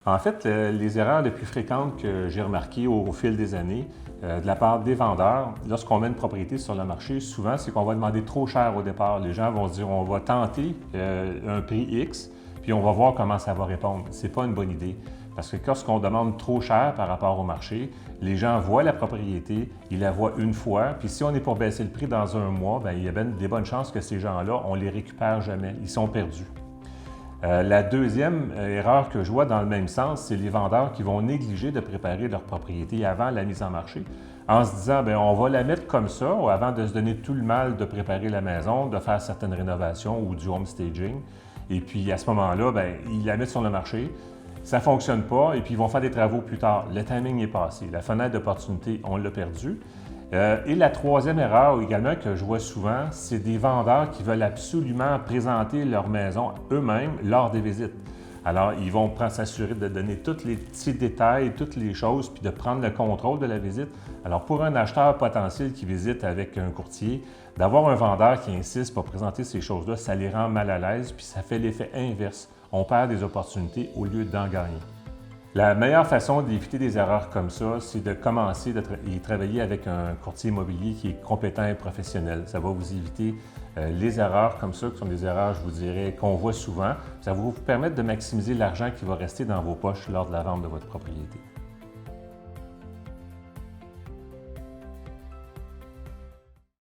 En fait, les erreurs les plus fréquentes que j'ai remarquées au fil des années, de la part des vendeurs, lorsqu'on met une propriété sur le marché, souvent, c'est qu'on va demander trop cher au départ. Les gens vont se dire, on va tenter un prix X, puis on va voir comment ça va répondre. Ce n'est pas une bonne idée. Parce que lorsqu'on demande trop cher par rapport au marché, les gens voient la propriété, ils la voient une fois, puis si on est pour baisser le prix dans un mois, bien, il y a des bonnes chances que ces gens-là, on ne les récupère jamais. Ils sont perdus. La deuxième erreur que je vois dans le même sens, c'est les vendeurs qui vont négliger de préparer leur propriété avant la mise en marché en se disant, bien, on va la mettre comme ça avant de se donner tout le mal de préparer la maison, de faire certaines rénovations ou du home staging. Et puis à ce moment-là, bien, ils la mettent sur le marché, ça ne fonctionne pas et puis ils vont faire des travaux plus tard. Le timing est passé, la fenêtre d'opportunité, on l'a perdue. Et la troisième erreur également que je vois souvent, c'est des vendeurs qui veulent absolument présenter leur maison eux-mêmes lors des visites. Alors, ils vont s'assurer de donner tous les petits détails, toutes les choses, puis de prendre le contrôle de la visite. Alors, pour un acheteur potentiel qui visite avec un courtier, d'avoir un vendeur qui insiste pour présenter ces choses-là, ça les rend mal à l'aise, puis ça fait l'effet inverse. On perd des opportunités au lieu d'en gagner. La meilleure façon d'éviter des erreurs comme ça, c'est de commencer à travailler avec un courtier immobilier qui est compétent et professionnel. Ça va vous éviter les erreurs comme ça, qui sont des erreurs, je vous dirais, qu'on voit souvent. Ça va vous permettre de maximiser l'argent qui va rester dans vos poches lors de la vente de votre propriété.